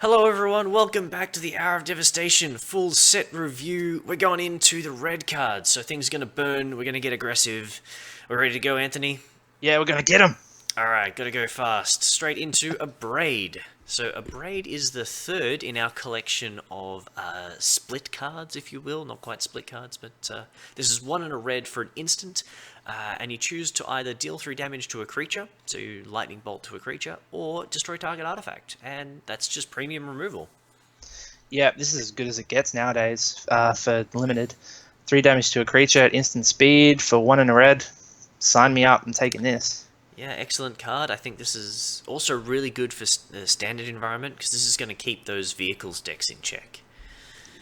Hello everyone, welcome back to the Hour of Devastation full set review. We're going into the red cards, so things are going to burn, we're going to get aggressive. We're ready to go, Anthony? Yeah, we're gonna get him. Alright, gotta go fast. Straight into a braid. So a braid is the third in our collection of split cards, if you will. Not quite split cards, but this is one and a red for an instant. And you choose to either deal 3 damage to a creature, so you lightning bolt to a creature, or destroy target artifact. And that's just premium removal. Yeah, this is as good as it gets nowadays for limited. 3 damage to a creature at instant speed for 1 and a red. Sign me up. I'm taking this. Yeah, excellent card. I think this is also really good for the standard environment, because this is going to keep those vehicles decks in check.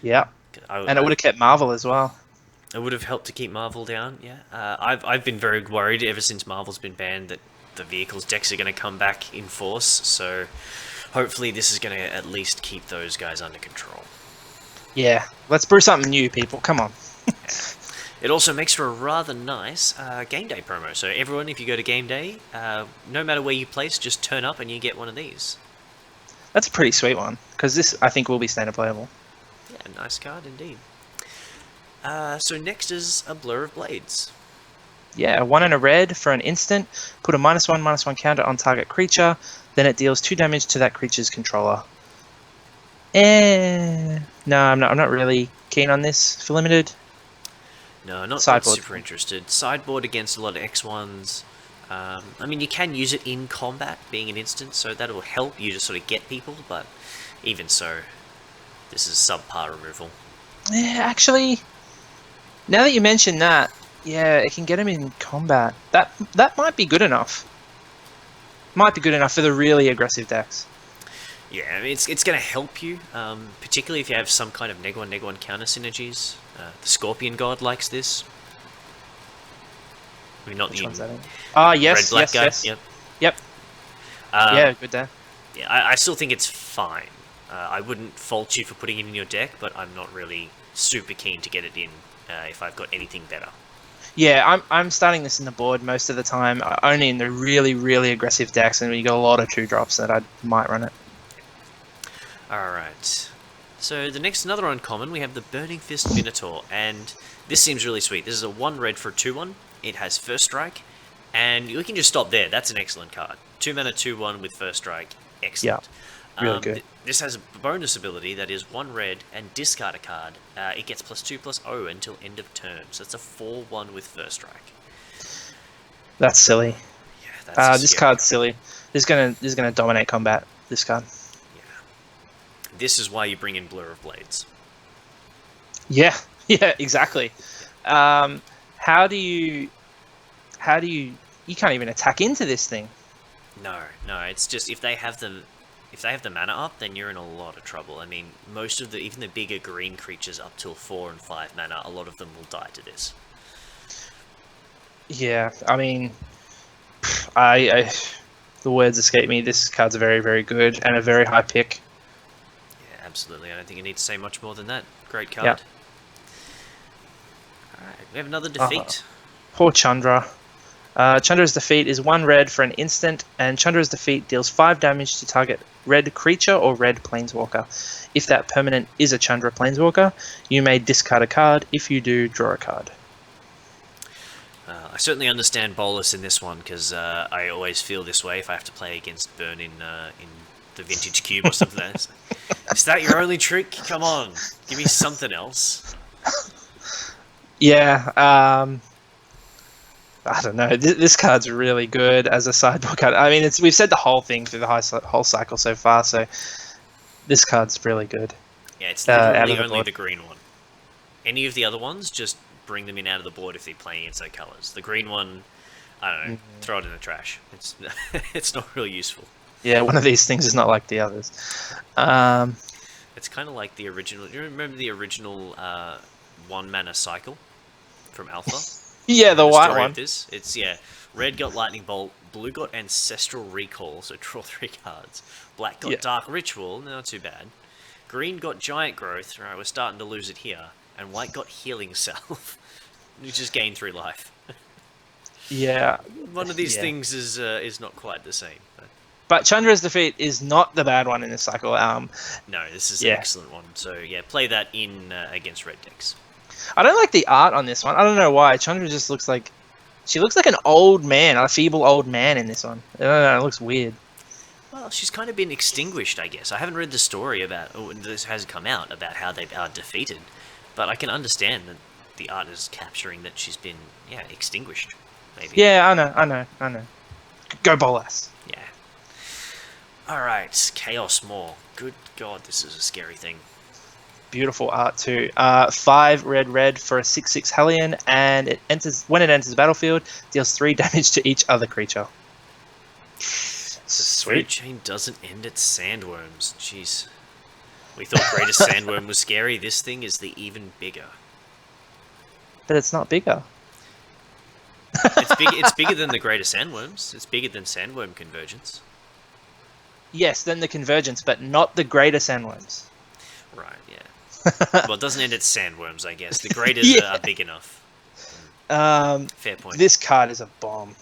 Yeah, and it would have kept Marvel as well. It would have helped to keep Marvel down, yeah. I've been very worried ever since Marvel's been banned that the vehicles decks are going to come back in force, so hopefully this is going to at least keep those guys under control. Yeah, let's brew something new, people. Come on. It also makes for a rather nice game day promo. So everyone, if you go to game day, no matter where you place, just turn up and you get one of these. That's a pretty sweet one, because this, I think, will be standard playable. Yeah, nice card indeed. So next is a Blur of Blades. Yeah, 1 and a red for an instant. Put a -1/-1 counter on target creature. Then it deals 2 damage to that creature's controller. No, I'm not really keen on this for limited. No, not Sideboard. super interested. Sideboard against a lot of X1s. I mean, you can use it in combat, being an instant, so that'll help you to sort of get people, but even so, this is subpar removal. Yeah, actually, now that you mention that, yeah, it can get him in combat. That might be good enough. Might be good enough for the really aggressive decks. Yeah, I mean, it's going to help you, particularly if you have some kind of neg1 counter synergies. The Scorpion God likes this. I mean, not Which the one's that in? Ah, yes, red-black yes, guy. yes. Yep. Yep. Yeah, good there. Yeah, I still think it's fine. I wouldn't fault you for putting it in your deck, but I'm not really super keen to get it in if I've got anything better. Yeah, I'm starting this in the board most of the time, only in the really, really aggressive decks, and you got a lot of 2-drops that I might run it. Alright. So the next, another uncommon, we have the Burning Fist Minotaur, and this seems really sweet. This is a 1 red for a 2/1. It has First Strike, and we can just stop there. That's an excellent card. 2 mana 2/1 with First Strike. Excellent. Yeah, really good. This has a bonus ability that is 1 red and discard a card. It gets +2/+0 until end of turn. So it's a 4/1 with First Strike. That's silly. Yeah, that's this scary. card's silly. This is gonna dominate combat. This card. This is why you bring in Blur of Blades. Yeah, yeah, exactly. How do you? You can't even attack into this thing. No, it's just if they have the mana up, then you're in a lot of trouble. I mean, most of even the bigger green creatures up till 4 and 5 mana, a lot of them will die to this. Yeah, I mean, the words escape me. This card's very, very good and a very high pick. Yeah, absolutely. I don't think you need to say much more than that. Great card. Yeah. Alright, we have another defeat. Poor Chandra. Chandra's defeat is 1 red for an instant, and Chandra's defeat deals 5 damage to target red creature or red planeswalker. If that permanent is a Chandra planeswalker, you may discard a card. If you do, draw a card. I certainly understand Bolus in this one, because I always feel this way if I have to play against Burn in the Vintage Cube or something like that. Is that your only trick? Come on, give me something else. Yeah, I don't know. This card's really good as a sideboard card. I mean, we've said the whole thing through the whole cycle so far, so this card's really good. Yeah, it's literally only board. the green one. Any of the other ones, just bring them in out of the board if they're playing inside colors. The green one, I don't know, throw it in the trash. It's it's not really useful. Yeah, one of these things is not like the others. It's kind of like the original. You remember the original 1 mana cycle from Alpha? Yeah, the white story one. Of this? It's, yeah, red got Lightning Bolt, blue got Ancestral Recall, so draw 3 cards. Black got Dark Ritual, not too bad. Green got Giant Growth, right, we're starting to lose it here. And white got Healing Salve, which just gain 3 life. Yeah. One of these things is not quite the same. But But Chandra's Defeat is not the bad one in this cycle. No, this is Yeah. an excellent one. So yeah, play that in against red decks. I don't like the art on this one. I don't know why. Chandra just looks like... She looks like an old man, a feeble old man in this one. I don't know, it looks weird. Well, she's kind of been extinguished, I guess. I haven't read the story about, this hasn't come out, about how they are defeated. But I can understand that the art is capturing that she's been, extinguished, maybe. Yeah, I know. Go Bolas. Yeah. Alright, Chaos Maw. Good God, this is a scary thing. Beautiful art too. 5 red for a 6/6 Hellion, and when it enters the battlefield, deals 3 damage to each other creature. The food chain doesn't end at sandworms. Jeez. We thought Greatest Sandworm was scary. This thing is the even bigger. But it's not bigger. It's bigger than the Greatest Sandworms. It's bigger than Sandworm Convergence. Yes, then the Convergence, but not the greater sandworms. Right, yeah. Well, it doesn't end at sandworms, I guess. The greaters are big enough. Fair point. This card is a bomb.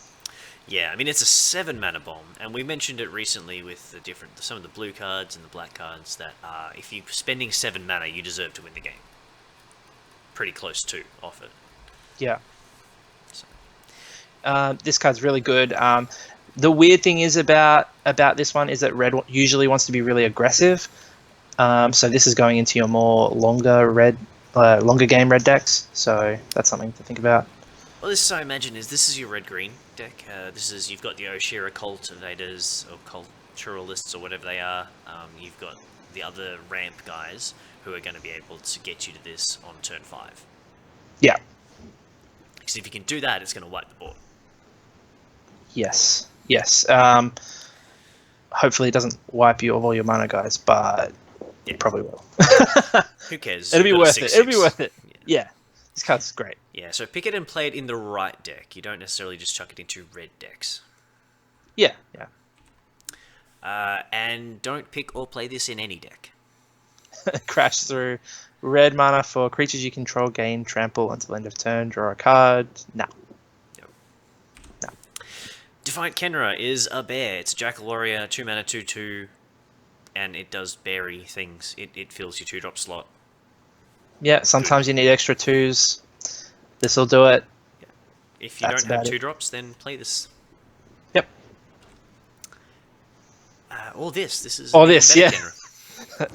Yeah, I mean, it's a 7 mana bomb, and we mentioned it recently with some of the blue cards and the black cards that if you're spending 7 mana, you deserve to win the game. Pretty close to off it. Yeah. So. This card's really good. The weird thing is about this one is that red usually wants to be really aggressive. So this is going into your more longer game red decks. So that's something to think about. Well, this, I imagine, this is your red-green deck. You've got the Oshira cultivators or culturalists or whatever they are. You've got the other ramp guys who are going to be able to get you to this on turn 5. Yeah. Because if you can do that, it's going to wipe the board. Yes. Hopefully it doesn't wipe you of all your mana guys, but it probably will. Who cares? It'll be worth it. It'll be worth it. Yeah. This card's great. Yeah, so pick it and play it in the right deck. You don't necessarily just chuck it into red decks. Yeah. And don't pick or play this in any deck. Crash through. Red mana for creatures you control, gain trample until end of turn, draw a card. No. Defiant Kenra is a bear. It's a Jackal Warrior, 2 mana, 2/2, and it does berry things. It fills your 2-drop slot. Yeah, sometimes you need extra 2s. This will do it. Yeah. If you don't have 2-drops, then play this. Yep. Or this. This is yeah.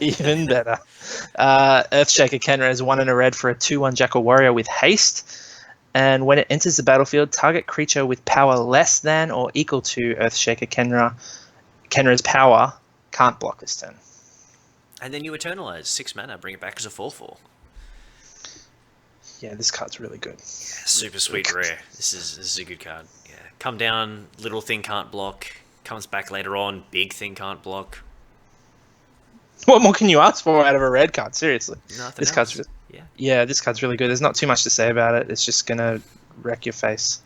Even better. Earthshaker Kenra is 1 and a red for a 2/1 Jackal Warrior with haste. And when it enters the battlefield, target creature with power less than or equal to Earthshaker Kenra's power can't block this turn. And then you eternalize 6 mana, bring it back as a 4/4. Yeah, this card's really good. Yeah, super sweet rare. This is a good card. Yeah, come down, little thing can't block. Comes back later on, big thing can't block. What more can you ask for out of a red card? Seriously, Nothing this else. card's this card's really good. There's not too much to say about it. It's just gonna wreck your face.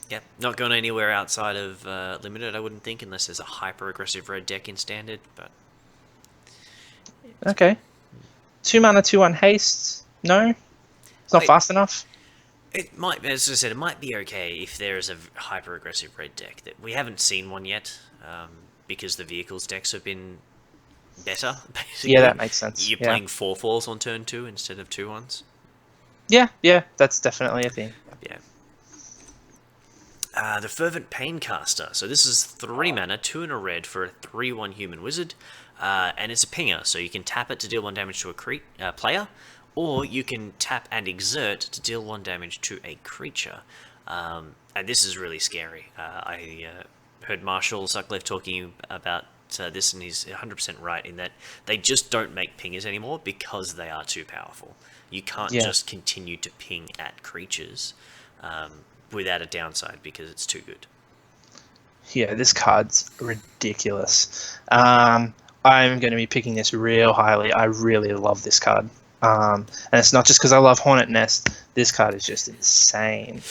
Yep, not going anywhere outside of limited, I wouldn't think, unless there's a hyper aggressive red deck in standard. But okay, 2 mana, 2/1 haste. No. It's not fast enough. It might, as I said, it might be okay if there is a hyper-aggressive red deck. That we haven't seen one yet, because the vehicles decks have been better, basically. Yeah, that makes sense. You're playing 4/4s on turn 2 instead of 2/1s. Yeah, that's definitely a thing. Yeah. The Fervent Paincaster. So this is 3 mana, 2 and a red for a 3/1 human wizard, and it's a pinger, so you can tap it to deal 1 damage to a player, or you can tap and exert to deal 1 damage to a creature. And this is really scary. I heard Marshall Sutcliffe talking about this, and he's 100% right in that they just don't make pingers anymore because they are too powerful. You can't just continue to ping at creatures without a downside because it's too good. Yeah, this card's ridiculous. I'm going to be picking this real highly. I really love this card. And it's not just because I love Hornet Nest. This card is just insane.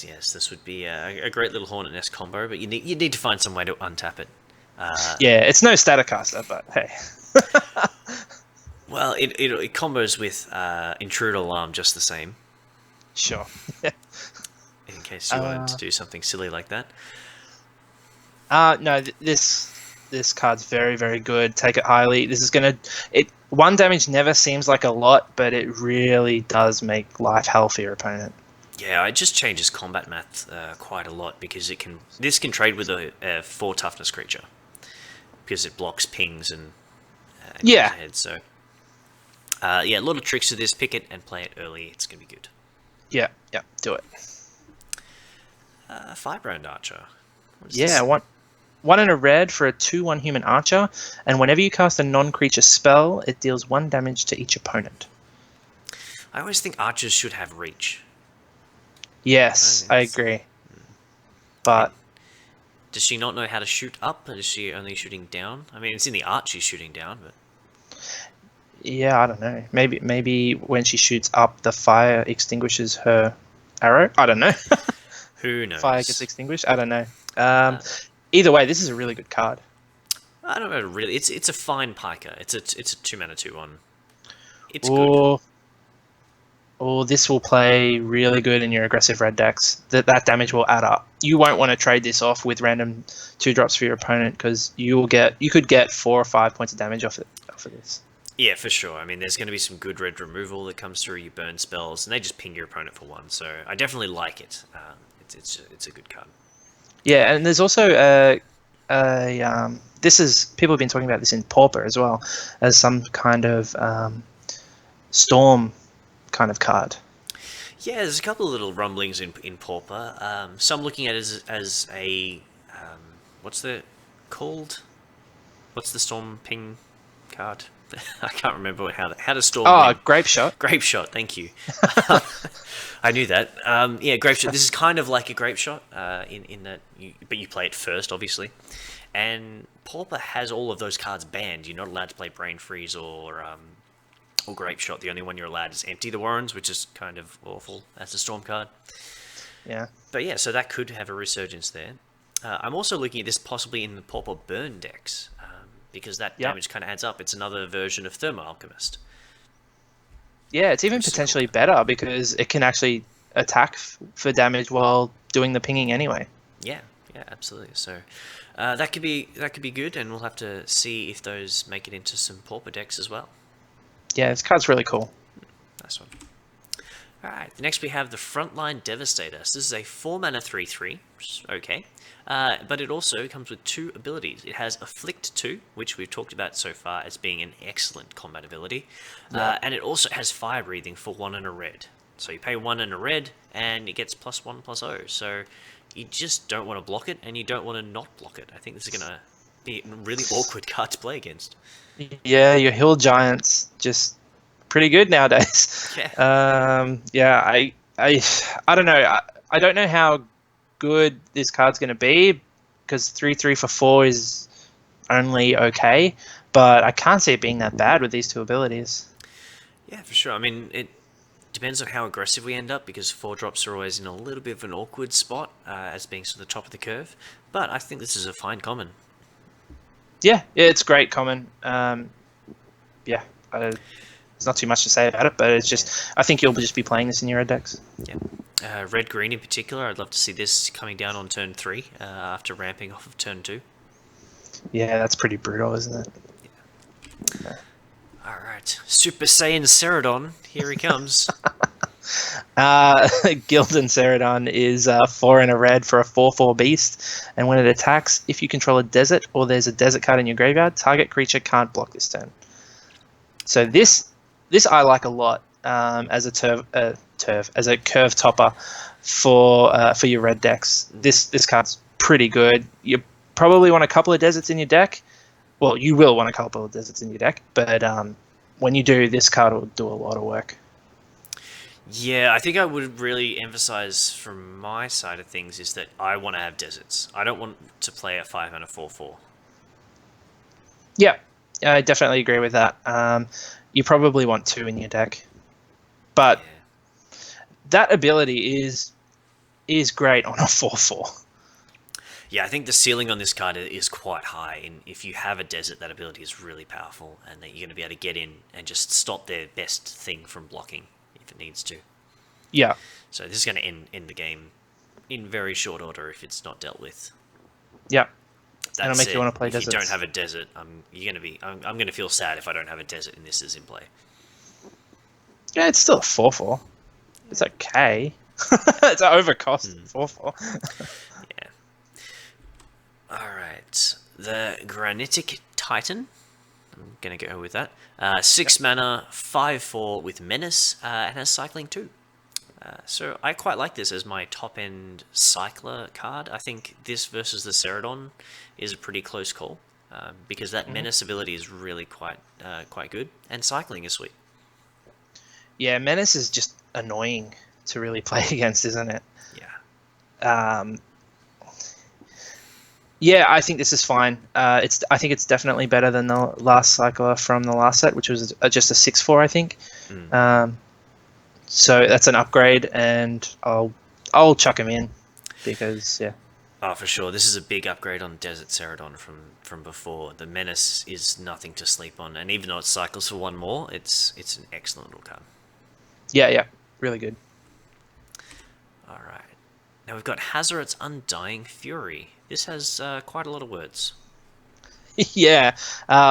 Yes, this would be a great little Hornet Nest combo, but you need to find some way to untap it. Yeah, it's no Staticaster, but hey. Well, it combos with Intruder Alarm just the same. Sure. In case you wanted to do something silly like that. No, this card's very, very good. Take it highly. This is gonna it. One damage never seems like a lot, but it really does make life hell for your opponent. Yeah, it just changes combat math quite a lot because this can trade with a 4 toughness creature because it blocks pings and goes Yeah, ahead. So yeah, a lot of tricks to this. Pick it and play it early. It's gonna be good. yeah, yeah. Do it. 5-round archer. What is Yeah, this? one in a red for a 2/1 human archer, and whenever you cast a non-creature spell, it deals 1 damage to each opponent. I always think archers should have reach. Yes, I It's- agree. But Does she not know how to shoot up? Or is she only shooting down? I mean, it's in the art she's shooting down, but yeah, I don't know. Maybe when she shoots up, the fire extinguishes her arrow. I don't know. who knows? Fire gets extinguished. I don't know. Uh, Either way, this is a really good card. I don't know. Really, it's a fine piker. It's a 2-mana 2/1. It's good. Or this will play really good in your aggressive red decks. That damage will add up. You won't want to trade this off with random 2-drops for your opponent because you could get 4 or 5 points of damage off of this. Yeah, for sure. I mean, there's going to be some good red removal that comes through. You burn spells, and they just ping your opponent for 1. So I definitely like it. It's a good card. Yeah, and there's also this is people have been talking about this in Pauper as well as some kind of storm kind of card. Yeah, there's a couple of little rumblings in Pauper. Some looking at it as a what's the called? What's the storm ping card? I can't remember how to storm. Oh, win. grape shot. Grape shot. Thank you. I knew that. Yeah, grape shot. This is kind of like a grape shot in that, but you play it first, obviously. And Pauper has all of those cards banned. You're not allowed to play Brain Freeze or Grape Shot. The only one you're allowed is Empty the Warrens, which is kind of awful as a Storm card. Yeah. But yeah, so that could have a resurgence there. I'm also looking at this possibly in the Pauper Burn decks, because that damage kind of adds up. It's another version of Thermo Alchemist. Yeah, it's even Which is potentially better because it can actually attack for damage while doing the pinging anyway. Yeah, absolutely. So that could be good, and we'll have to see if those make it into some Pauper decks as well. Yeah, this card's really cool. Nice one. Alright, next we have the Frontline Devastator. So this is a 4-mana 3/3, which is okay. But it also comes with 2 abilities. It has Afflict 2, which we've talked about so far as being an excellent combat ability. And it also has Fire Breathing for 1 and a red. So you pay 1 and a red, and it gets +1/+0. So you just don't want to block it, and you don't want to not block it. I think this is going to be a really awkward card to play against. Yeah, your hill giants just pretty good nowadays. Yeah. Yeah, I don't know. I don't know how good this card's going to be because 3/3 for 4 is only okay, but I can't see it being that bad with these 2 abilities. Yeah, for sure. I mean, it depends on how aggressive we end up because 4-drops are always in a little bit of an awkward spot as being sort of the top of the curve. But I think this is a fine common. Yeah, it's great common. Yeah, there's not too much to say about it, but it's just I think you'll just be playing this in your red decks. Yeah, red-green in particular. I'd love to see this coming down on turn 3 after ramping off of turn 2. Yeah, that's pretty brutal, isn't it? All right, Super Saiyan Ceradon, here he comes. Gildan Ceradon is 4 and a red for a 4/4 beast, and when it attacks, if you control a desert or there's a desert card in your graveyard, target creature can't block this turn. So this I like a lot as a curve topper for your red decks. This card's pretty good. You probably want a couple of deserts in your deck. Well, you will want a couple of deserts in your deck, but when you do, this card will do a lot of work. Yeah, I think I would really emphasize from my side of things is that I want to have deserts. I don't want to play a 5 and a 4/4. Yeah, I definitely agree with that. You probably want 2 in your deck, but Yeah. that ability is great on a 4/4. Yeah, I think the ceiling on this card is quite high, and if you have a desert, that ability is really powerful, and that you're going to be able to get in and just stop their best thing from blocking if it needs to. Yeah, So this is going to end the game in very short order if it's not dealt with. yeah. That it'll make said, you want to play if you don't deserts. have a desert, I'm gonna feel sad if I don't have a desert and this is in play. Yeah, it's still a 4/4. It's okay. It's an overcost 4/4. Yeah. All right. The Granitic Titan. I'm gonna go with that. 6 mana, 5/4 with Menace, and has Cycling 2. So I quite like this as my top-end Cycler card. I think this versus the Ceradon is a pretty close call, because that Menace ability is really quite good, and Cycling is sweet. Yeah, Menace is just annoying to really play against, isn't it? Yeah. Yeah, I think this is fine. I think it's definitely better than the last Cycler from the last set, which was just a 6/4, I think. So that's an upgrade, and I'll chuck him in because yeah. Oh, for sure. This is a big upgrade on Desert Ceradon from before. The Menace is nothing to sleep on, and even though it cycles for one more, it's an excellent little card. Yeah, really good. All right. Now we've got Hazoret's Undying Fury. This has quite a lot of words. Yeah,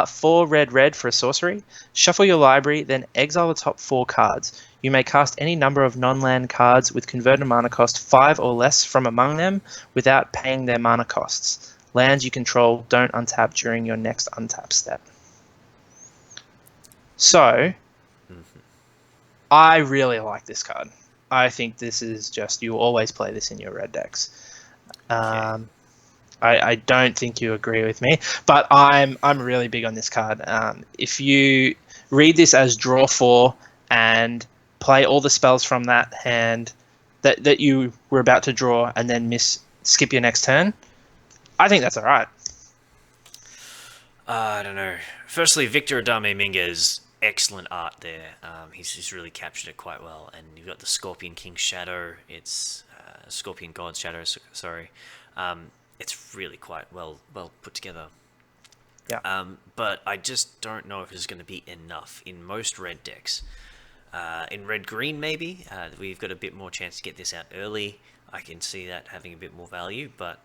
4 red for a sorcery. Shuffle your library, then exile the top 4 cards. You may cast any number of non-land cards with converted mana cost 5 or less from among them without paying their mana costs. Lands you control don't untap during your next untap step. So, I really like this card. I think this is just, you always play this in your red decks. Okay. I don't think you agree with me, but I'm really big on this card. If you read this as draw 4 and play all the spells from that hand that you were about to draw and then skip your next turn, I think that's all right. I don't know. Firstly, Victor Adame Minga's excellent art there. He's really captured it quite well, and you've got the Scorpion King's Shadow. It's Scorpion God's Shadow. Sorry. It's really quite well put together. Yeah. But I just don't know if it's going to be enough in most red decks. In red-green, maybe, we've got a bit more chance to get this out early. I can see that having a bit more value, but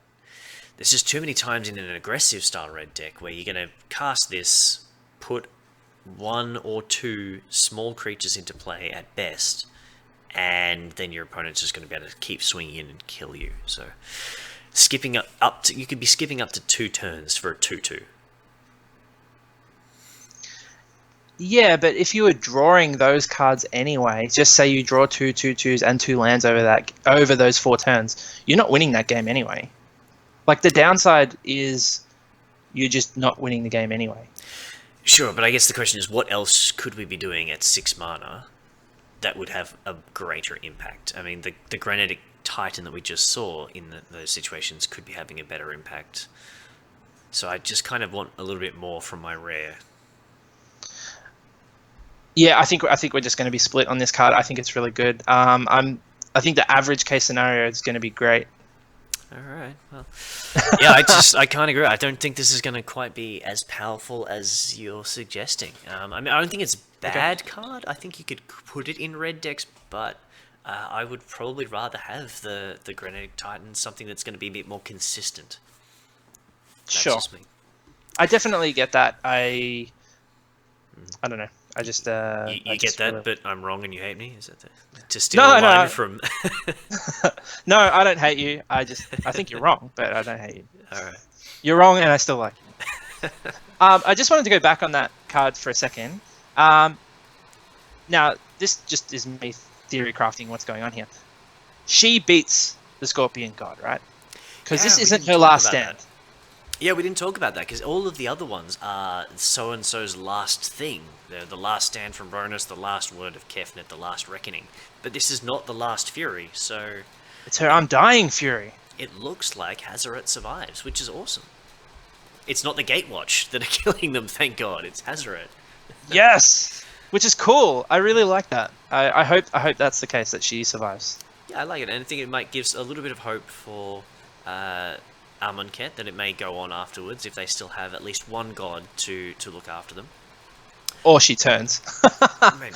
there's just too many times in an aggressive style red deck where you're going to cast this, put 1 or 2 small creatures into play at best, and then your opponent's just going to be able to keep swinging in and kill you. So skipping you could be skipping up to 2 turns for a 2/2. Yeah, but if you were drawing those cards anyway, just say you draw 2 2/2s and 2 lands over those 4 turns, you're not winning that game anyway. Like, the downside is you're just not winning the game anyway. Sure, but I guess the question is, what else could we be doing at 6 mana that would have a greater impact? I mean, the Granitic Titan that we just saw in those situations could be having a better impact. So I just kind of want a little bit more from my rare. Yeah, I think we're just going to be split on this card. I think it's really good. I think the average case scenario is going to be great. All right. Well, yeah, I can't agree. I don't think this is going to quite be as powerful as you're suggesting. I mean, I don't think it's a bad card. I think you could put it in red decks, but I would probably rather have the Granitic Titan, something that's going to be a bit more consistent. That's Sure. just me. I definitely get that. I don't know. I just You get that, really... but I'm wrong and you hate me? Is that to steal No, a line no. from... No, I don't hate you. I think you're wrong, but I don't hate you. All right. You're wrong, and I still like you. I just wanted to go back on that card for a second. Now, this just is me theory crafting what's going on here. She beats the Scorpion God, right? Because this isn't her last stand. Yeah, we didn't talk about that, because all of the other ones are so-and-so's last thing. They're the last stand from Ronus, the last word of Kefnet, the last reckoning. But this is not the last Fury, so... It's her Undying Fury. It looks like Hazoret survives, which is awesome. It's not the Gatewatch that are killing them, thank God. It's Hazoret. Yes! Which is cool. I really like that. I hope that's the case, that she survives. Yeah, I like it, and I think it might give a little bit of hope for... Amonkhet, that it may go on afterwards if they still have at least one god to look after them. Or she turns. maybe.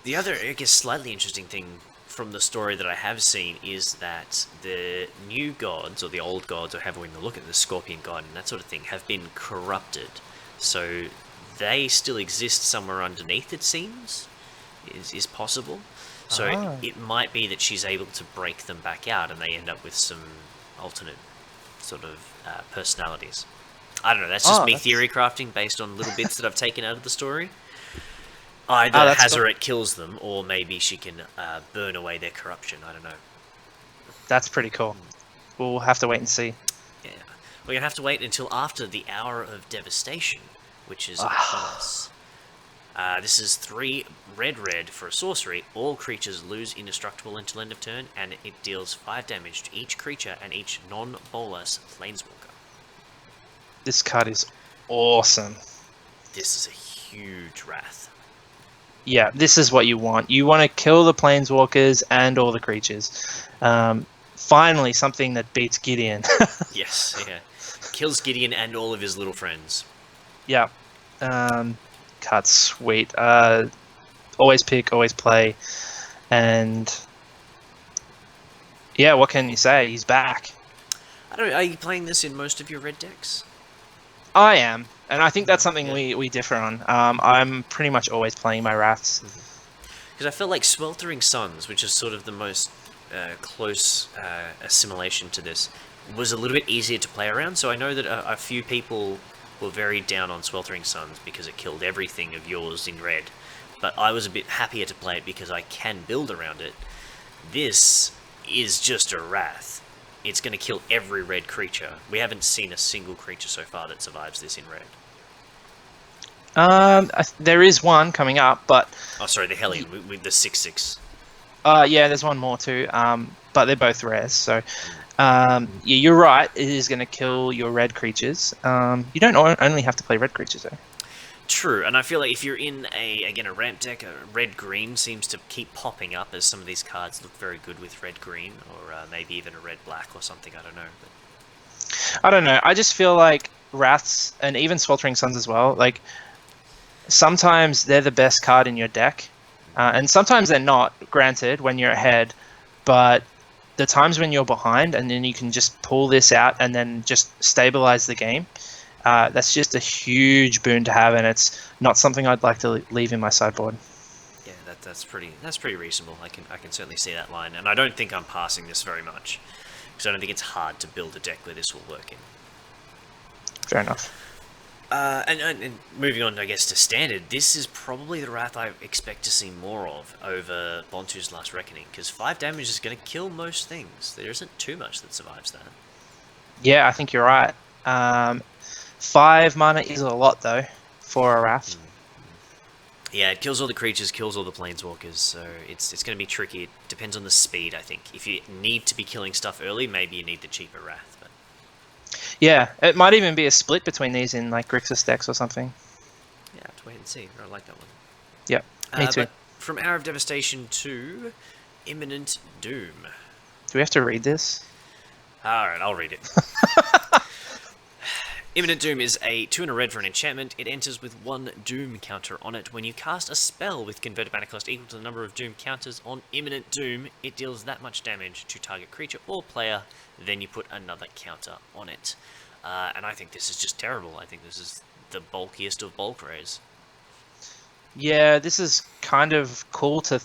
The other, I guess, slightly interesting thing from the story that I have seen is that the new gods, or the old gods, or however we look at the Scorpion God and that sort of thing, have been corrupted. So they still exist somewhere underneath, it seems, is possible. So it might be that she's able to break them back out and they end up with some alternate sort of personalities. I don't know, that's just me theory crafting based on little bits that I've taken out of the story. Either Hazoret kills them, or maybe she can burn away their corruption. I don't know. That's pretty cool. We'll have to wait and see. Yeah. We're going to have to wait until after the Hour of Devastation, which is upon us. This is 3 red for a sorcery. All creatures lose indestructible until end of turn, and it deals 5 damage to each creature and each non-bolas planeswalker. This card is awesome. This is a huge wrath. Yeah, this is what you want. You want to kill the planeswalkers and all the creatures. Finally, something that beats Gideon. Yes, yeah. Kills Gideon and all of his little friends. Yeah. Card's sweet. Always pick, always play. And yeah, what can you say? He's back. I don't know, are you playing this in most of your red decks? I am. And I think that's something we differ on. I'm pretty much always playing my Wraths. Because I felt like Sweltering Suns, which is sort of the most close assimilation to this, was a little bit easier to play around. So I know that a few people were very down on Sweltering Suns because it killed everything of yours in red. But I was a bit happier to play it because I can build around it. This is just a Wrath. It's going to kill every red creature. We haven't seen a single creature so far that survives this in red. There is one coming up, but... Oh, sorry, the Hellion, with the 6/6. Yeah, there's one more too, but they're both rares, so... yeah, you're right, it is going to kill your red creatures. You don't only have to play red creatures, though. True, and I feel like if you're in a ramp deck, red-green seems to keep popping up, as some of these cards look very good with red-green, or maybe even a red-black or something, I don't know. But... I don't know, I just feel like Wraths, and even Sweltering Suns as well, like, sometimes they're the best card in your deck, and sometimes they're not, granted, when you're ahead, but the times when you're behind, and then you can just pull this out and then just stabilize the game, that's just a huge boon to have, and it's not something I'd like to leave in my sideboard. Yeah, that's pretty reasonable. I can certainly see that line, and I don't think I'm passing this very much, because I don't think it's hard to build a deck where this will work in. Fair enough. And moving on, I guess, to Standard, this is probably the Wrath I expect to see more of over Bontu's Last Reckoning, because 5 damage is going to kill most things. There isn't too much that survives that. Yeah, I think you're right. 5 mana is a lot, though, for a Wrath. Yeah, it kills all the creatures, kills all the planeswalkers, so it's going to be tricky. It depends on the speed, I think. If you need to be killing stuff early, maybe you need the cheaper Wrath. But yeah, it might even be a split between these in like Grixis decks or something. Yeah, I have to wait and see. I like that one. Yep, me too. But from Hour of Devastation to Imminent Doom. Do we have to read this? Alright, I'll read it. Imminent Doom is a 2 and a red for an enchantment. It enters with 1 Doom counter on it. When you cast a spell with converted mana cost equal to the number of Doom counters on Imminent Doom, it deals that much damage to target creature or player, then you put another counter on it. And I think this is just terrible. I think this is the bulkiest of bulk rays. Yeah, this is kind of cool to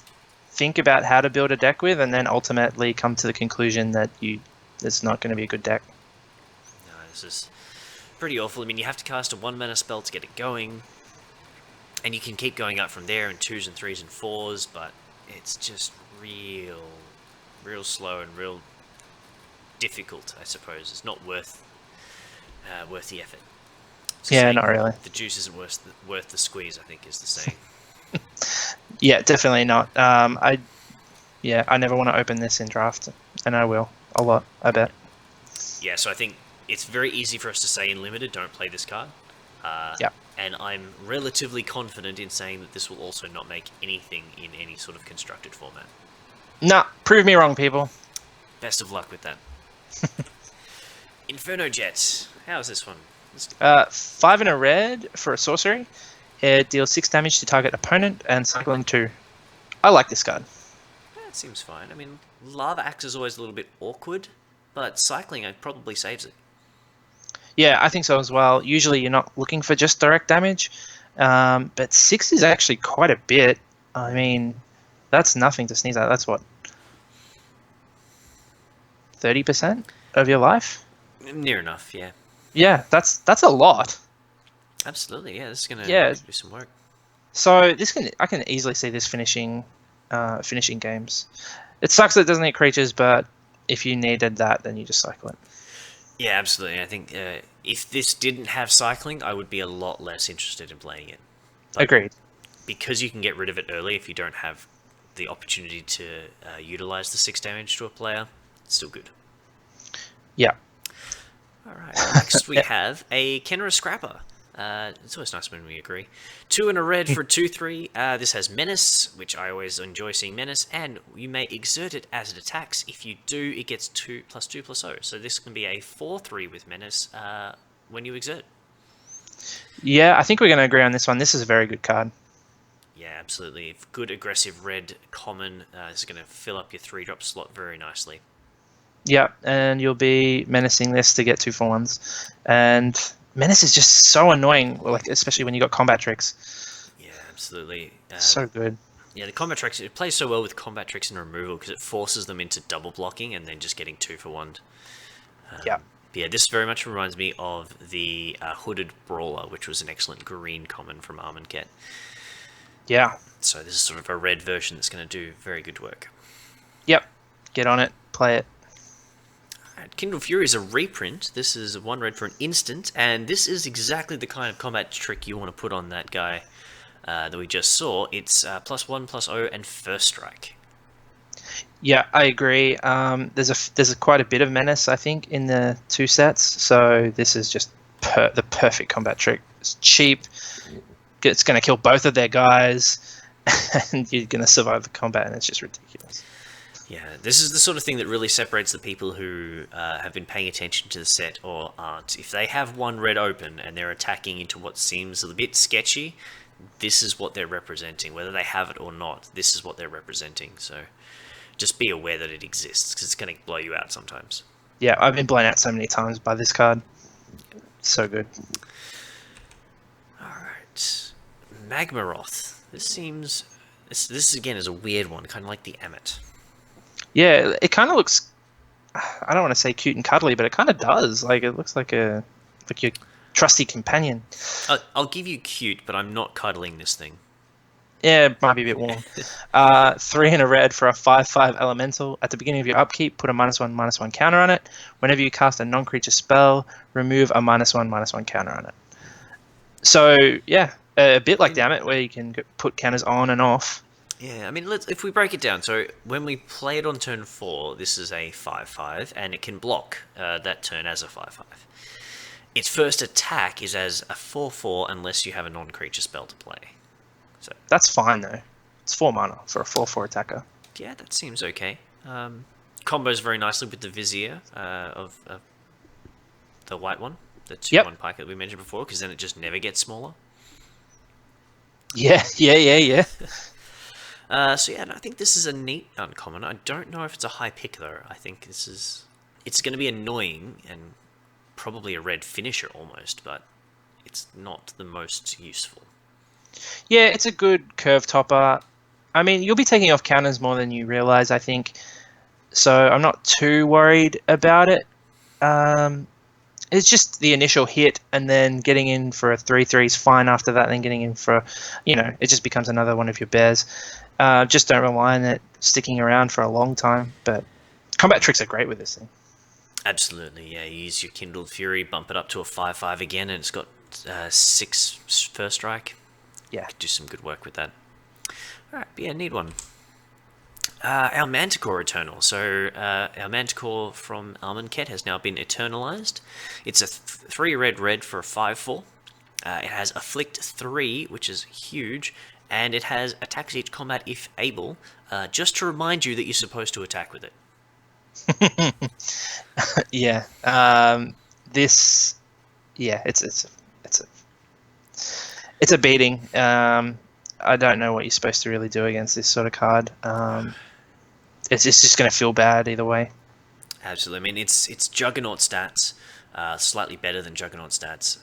think about how to build a deck with, and then ultimately come to the conclusion that it's not going to be a good deck. No, this is pretty awful. I mean, you have to cast a 1 mana spell to get it going, and you can keep going up from there in 2s and 3s and 4s, but it's just real slow and real difficult, I suppose. It's not worth the effort. Yeah, not really. The juice isn't worth the squeeze, I think is the saying. Yeah, definitely not. I never want to open this in draft, and I will a lot, I bet. Yeah, so I think it's very easy for us to say in Limited, don't play this card. Yeah. And I'm relatively confident in saying that this will also not make anything in any sort of constructed format. Nah, prove me wrong, people. Best of luck with that. Inferno Jet. How's this one? 5 and a red for a sorcery. It deals 6 damage to target opponent and cycling 2. I like this card. seems fine. I mean, Lava Axe is always a little bit awkward, but cycling probably saves it. Yeah, I think so as well. Usually you're not looking for just direct damage, but 6 is actually quite a bit. I mean, that's nothing to sneeze at. That's what, 30% of your life? Near enough, yeah. Yeah, that's a lot. Absolutely, yeah. This is gonna Yeah. do some work. So I can easily see this finishing games. It sucks that it doesn't hit creatures, but if you needed that, then you just cycle it. Yeah, absolutely. I think if this didn't have cycling, I would be a lot less interested in playing it. But Agreed. because you can get rid of it early if you don't have the opportunity to utilize the 6 damage to a player, it's still good. Yeah. Alright, next we have a Kenra Scrapper. It's always nice when we agree. 2 and a red for 2/3. This has Menace, which I always enjoy seeing Menace, and you may exert it as it attacks. If you do, it gets 2+2/+0. So this can be a 4/3 with Menace when you exert. Yeah, I think we're going to agree on this one. This is a very good card. Yeah, absolutely. Good aggressive red common is going to fill up your 3-drop slot very nicely. Yeah, and you'll be menacing this to get 2/1s. And Menace is just so annoying, like especially when you got combat tricks. Yeah, absolutely. So good. Yeah, the combat tricks, it plays so well with combat tricks and removal because it forces them into double blocking and then just getting 2-for-1. Yeah. Yeah, this very much reminds me of the Hooded Brawler, which was an excellent green common from Armenket. Yeah. So this is sort of a red version that's going to do very good work. Yep. Get on it. Play it. Kindle Fury is a reprint. This is 1 red for an instant, and this is exactly the kind of combat trick you want to put on that guy that we just saw. It's +1/+0 and first strike. Yeah, I agree. There's quite a bit of menace, I think, in the 2 sets. So this is just the perfect combat trick. It's cheap. It's going to kill both of their guys, and you're going to survive the combat, and it's just ridiculous. Yeah, this is the sort of thing that really separates the people who have been paying attention to the set or aren't. If they have 1 red open and they're attacking into what seems a bit sketchy, this is what they're representing. Whether they have it or not, this is what they're representing. So just be aware that it exists, because it's going to blow you out sometimes. Yeah, I've been blown out so many times by this card. So good. Alright. Magmaroth. This again is a weird one, kind of like the Ammit. Yeah, it kind of looks, I don't want to say cute and cuddly, but it kind of does. Like, it looks like your trusty companion. I'll give you cute, but I'm not cuddling this thing. Yeah, it might be a bit warm. 3 and a red for a 5/5 elemental. At the beginning of your upkeep, put a -1/-1 counter on it. Whenever you cast a non-creature spell, remove a -1/-1 counter on it. So, yeah, a bit like Dammit, where you can put counters on and off. Yeah, I mean, if we break it down, so when we play it on turn 4, this is a 5/5, and it can block that turn as a 5/5. Its first attack is as a 4/4 unless you have a non-creature spell to play. So that's fine though. It's 4 mana for a 4/4 attacker. Yeah, that seems okay. Combos very nicely with the Vizier of the white one, the 2/1 pike that we mentioned before, because then it just never gets smaller. Yeah. So yeah, I think this is a neat uncommon. I don't know if it's a high pick though. I think it's going to be annoying and probably a red finisher almost, but it's not the most useful. Yeah, it's a good curve topper. I mean, you'll be taking off counters more than you realize, I think. So I'm not too worried about it. It's just the initial hit, and then getting in for a 3/3 is fine after that, and then getting in for, it just becomes another one of your bears. Just don't rely on it sticking around for a long time, but combat tricks are great with this thing. Absolutely, yeah. You use your Kindled Fury, bump it up to a 5/5 again, and it's got 6 first strike. Yeah. Could do some good work with that. Alright, yeah, need one. Our Manticore Eternal. So, our Manticore from Armenket has now been eternalized. It's a 3 red for a 5/4. It has Afflict 3, which is huge, and it has attacks each combat if able, just to remind you that you're supposed to attack with it. Yeah. It's a beating. I don't know what you're supposed to really do against this sort of card. it's just going to feel bad either way. Absolutely. I mean, it's Juggernaut stats, slightly better than Juggernaut stats,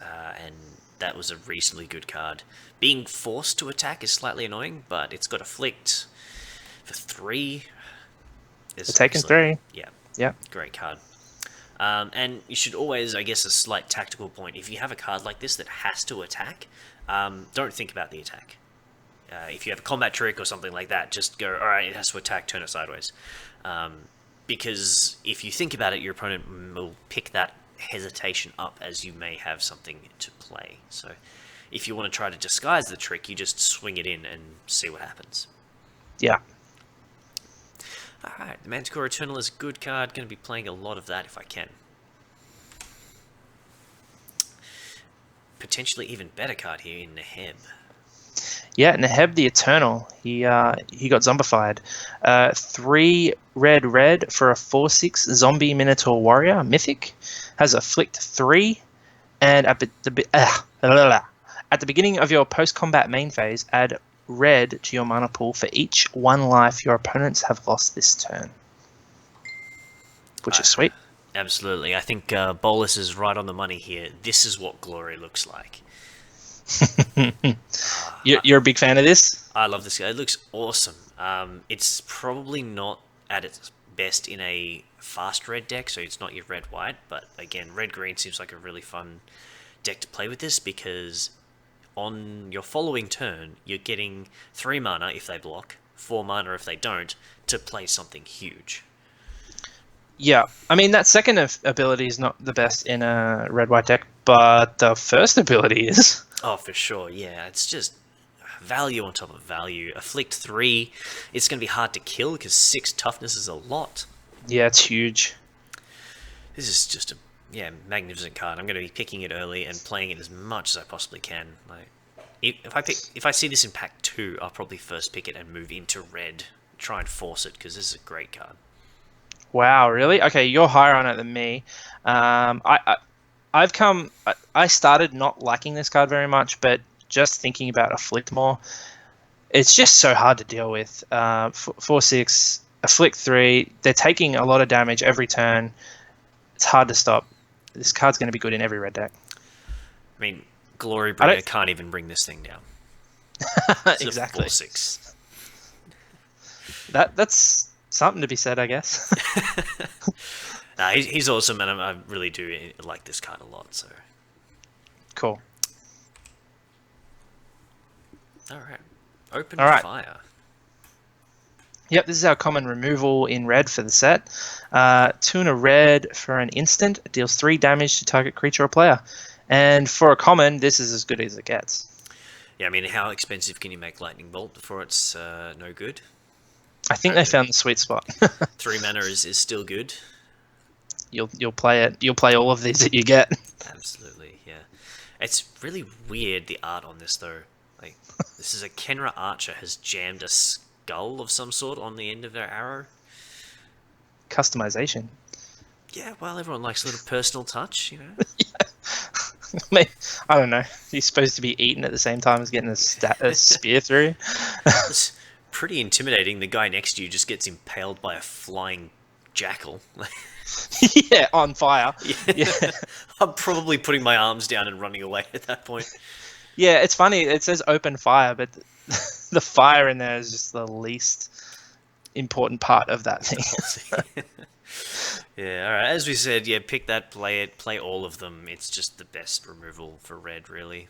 and that was a reasonably good card. Being forced to attack is slightly annoying, but it's got Afflict for 3. They're It's taking excellent. 3. Yeah, Yep. great card. And you should always, I guess, a slight tactical point. If you have a card like this that has to attack, don't think about the attack. If you have a combat trick or something like that, just go, alright, it has to attack, turn it sideways. Because if you think about it, your opponent will pick that hesitation up as you may have something to play. So if you want to try to disguise the trick, you just swing it in and see what happens. Yeah. Alright, the Manticore Eternal is a good card. Going to be playing a lot of that if I can. Potentially even better card here in Neheb. Yeah, Neheb the Eternal. He got zombified. 3 red for a 4/6 zombie Minotaur warrior mythic. Has Afflict 3, and at the beginning of your post-combat main phase, add red to your mana pool for each 1 life your opponents have lost this turn. Which is sweet. Absolutely. I think Bolus is right on the money here. This is what glory looks like. You're a big fan of this? I love this guy. It looks awesome. It's probably not at its best in a fast red deck, so it's not your red-white, but again, red-green seems like a really fun deck to play with this, because on your following turn, you're getting 3 mana if they block, 4 mana if they don't, to play something huge. Yeah, I mean, that second ability is not the best in a red-white deck, but the first ability is. Oh, for sure, yeah. It's just value on top of value. Afflict 3, it's going to be hard to kill because 6 toughness is a lot. Yeah, it's huge. This is just a magnificent card. I'm going to be picking it early and playing it as much as I possibly can. Like, if I see this in pack 2, I'll probably first pick it and move into red, try and force it, because this is a great card. Wow, really? Okay, you're higher on it than me. I started not liking this card very much, but just thinking about Afflict more, it's just so hard to deal with. 4/6, Afflict 3, they're taking a lot of damage every turn. It's hard to stop. This card's going to be good in every red deck. I mean, Glorybringer can't even bring this thing down. Exactly. 4/6. That's something to be said, I guess. He's awesome, and I really do like this card a lot. So cool. All right, open fire. Yep, this is our common removal in red for the set. 2 and a red for an instant. It deals 3 damage to target creature or player. And for a common, this is as good as it gets. Yeah, I mean, how expensive can you make Lightning Bolt before it's no good? I think they found the sweet spot. 3 mana is still good. You'll play it. You'll play all of these that you get. Absolutely, yeah. It's really weird, the art on this, though. Like, this is a Kenra Archer has jammed a skull of some sort on the end of their arrow. Customization. Yeah, well, everyone likes a little personal touch, you know? I mean, I don't know. He's supposed to be eaten at the same time as getting a spear through. It's pretty intimidating. The guy next to you just gets impaled by a flying jackal. Yeah, on fire. Yeah. I'm probably putting my arms down and running away at that point. Yeah, it's funny. It says open fire, but the fire in there is just the least important part of that thing. Yeah, alright. As we said, yeah, pick that, play it, play all of them. It's just the best removal for red, really.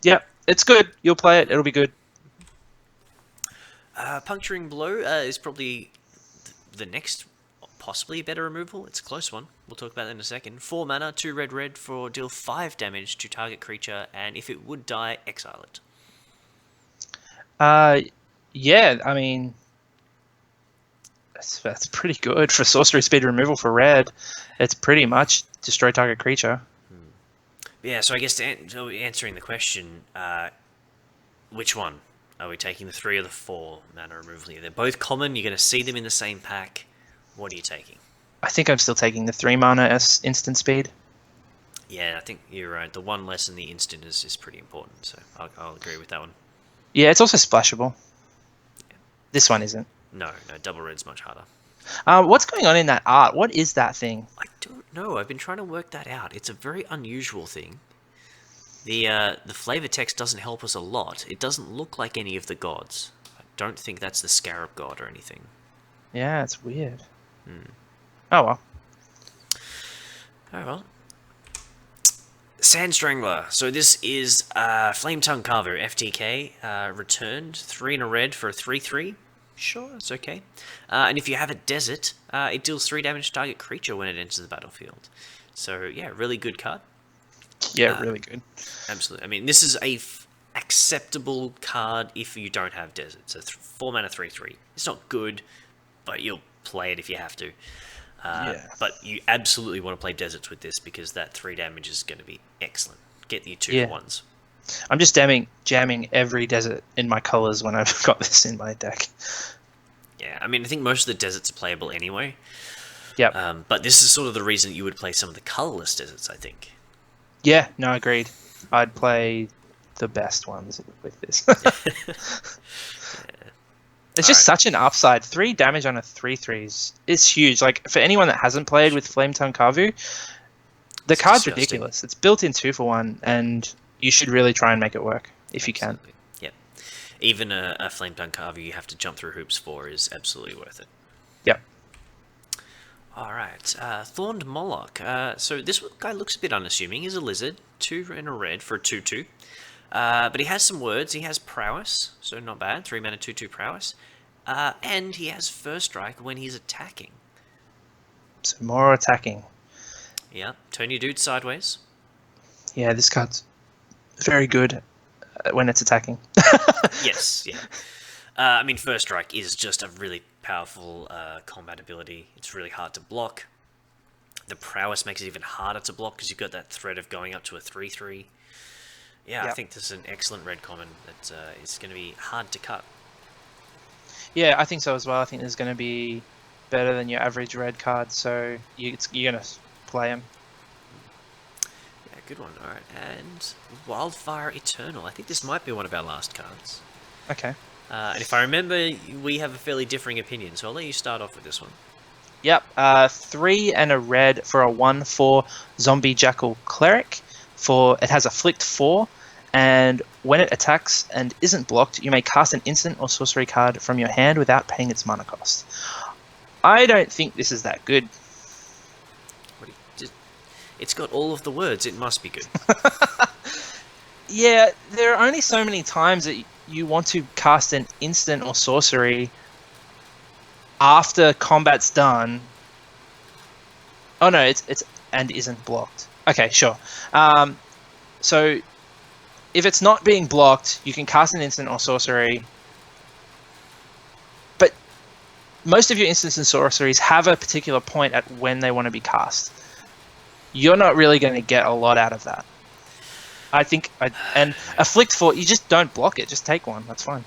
Yeah, it's good. You'll play it. It'll be good. Puncturing Blow is probably the next possibly better removal. It's a close one. We'll talk about that in a second. 4 mana, 2 red for deal 5 damage to target creature, and if it would die, exile it. Yeah, I mean, that's pretty good for sorcery speed removal for red. It's pretty much destroy target creature. Yeah, so I guess answering the question, which one? Are we taking the 3 or the 4 mana removal here? They're both common. You're going to see them in the same pack. What are you taking? I think I'm still taking the 3 mana as instant speed. Yeah, I think you're right. The 1 less in the instant is pretty important, so I'll agree with that one. Yeah, it's also splashable. Yeah. This one isn't. No, double red's much harder. What's going on in that art? What is that thing? I don't know. I've been trying to work that out. It's a very unusual thing. The flavor text doesn't help us a lot. It doesn't look like any of the gods. I don't think that's the scarab god or anything. Yeah, it's weird. Oh well. Oh well. Sand Strangler. So this is Flame Tongue Carver, FTK, returned 3 in a red for a 3/3. Sure, it's okay. And if you have a desert, it deals 3 damage to target creature when it enters the battlefield. So yeah, really good card. Yeah, really good. Absolutely. I mean, this is a acceptable card if you don't have desert. So 4 mana 3/3. It's not good, but you'll play it if you have to. But you absolutely want to play deserts with this because that 3 damage is going to be excellent. Get you 2 1s. I'm just jamming every desert in my colors when I've got this in my deck. Yeah, I mean, I think most of the deserts are playable anyway. Yep. But this is sort of the reason you would play some of the colorless deserts, I think. Yeah, no, agreed. I'd play the best ones with this. It's just such an upside. 3 damage on a 3/3 is huge. Like, for anyone that hasn't played with Flame Tongue Kavu, the card's disgusting. ridiculous. It's built in 2-for-1, and you should really try and make it work if you can. Yep. Even a Flame Tongue Carver you have to jump through hoops for is absolutely worth it. Yep. Alright, Thorned Moloch. So this guy looks a bit unassuming. He's a lizard, 2 in a red for a 2/2. But he has some words. He has prowess, so not bad. 3 mana 2/2 prowess. And he has first strike when he's attacking. So more attacking. Yeah, turn your dude sideways. Yeah, this card's very good when it's attacking. Yes, yeah. I mean, first strike is just a really powerful combat ability. It's really hard to block. The prowess makes it even harder to block because you've got that threat of going up to a 3/3. Yeah, I think this is an excellent red common that is going to be hard to cut. Yeah, I think so as well. I think there's going to be better than your average red card, so you're going to play him. Yeah, good one. All right, and Wildfire Eternal. I think this might be one of our last cards. Okay. And if I remember, we have a fairly differing opinion, so I'll let you start off with this one. Yep. 3 and a red for a 1/4 Zombie Jackal Cleric. It has Afflict 4, and when it attacks and isn't blocked, you may cast an instant or sorcery card from your hand without paying its mana cost. I don't think this is that good. It's got all of the words. It must be good. Yeah, there are only so many times that you want to cast an instant or sorcery after combat's done. Oh no, it's and isn't blocked. Okay, sure. So if it's not being blocked, you can cast an instant or sorcery. But most of your instants and sorceries have a particular point at when they want to be cast. You're not really going to get a lot out of that. I think, and Afflict 4, you just don't block it. Just take one. That's fine.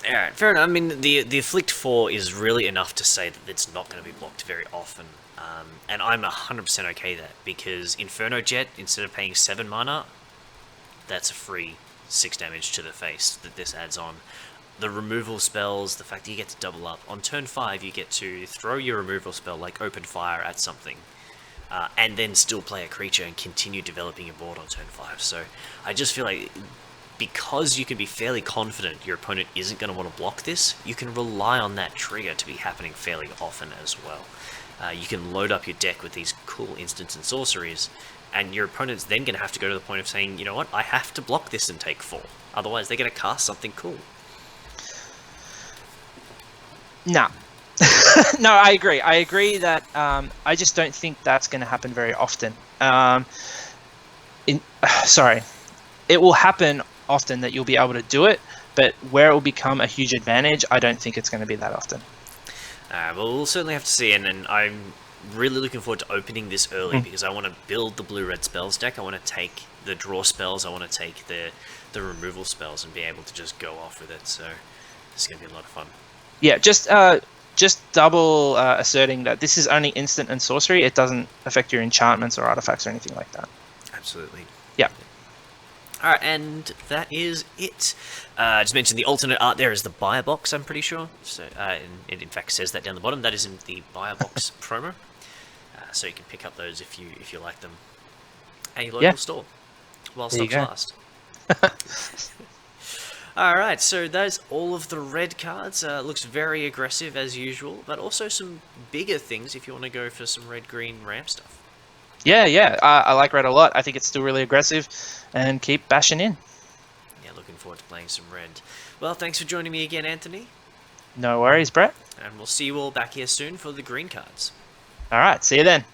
Alright, fair enough. I mean, the Afflict 4 is really enough to say that it's not going to be blocked very often. And I'm 100% okay with that, because Inferno Jet, instead of paying 7 mana, that's a free 6 damage to the face that this adds on. The removal spells, the fact that you get to double up. On turn 5, you get to throw your removal spell, like Open Fire, at something. And then still play a creature and continue developing your board on turn 5. So I just feel like because you can be fairly confident your opponent isn't going to want to block this, you can rely on that trigger to be happening fairly often as well. You can load up your deck with these cool instants and sorceries, and your opponent's then going to have to go to the point of saying, you know what, I have to block this and take 4. Otherwise they're going to cast something cool. Nah. No, I agree. I agree that I just don't think that's going to happen very often. Sorry. It will happen often that you'll be able to do it, but where it will become a huge advantage, I don't think it's going to be that often. Well, we'll certainly have to see, and I'm really looking forward to opening this early because I want to build the blue-red spells deck. I want to take the draw spells, I want to take the removal spells and be able to just go off with it, so this is going to be a lot of fun. Yeah, just double asserting that this is only instant and sorcery. It doesn't affect your enchantments or artifacts or anything like that. Absolutely. Yeah. Alright, and that is it. Just mentioned the alternate art there is the buyer box, I'm pretty sure. So it in fact says that down the bottom. That is in the buyer box promo. So you can pick up those if you like them at your local store while There you stocks go. last. Alright, so that's all of the red cards. Looks very aggressive as usual, but also some bigger things if you want to go for some red-green ramp stuff. Yeah. I like red a lot. I think it's still really aggressive, and keep bashing in. Yeah, looking forward to playing some red. Well, thanks for joining me again, Anthony. No worries, Brett. And we'll see you all back here soon for the green cards. All right, see you then.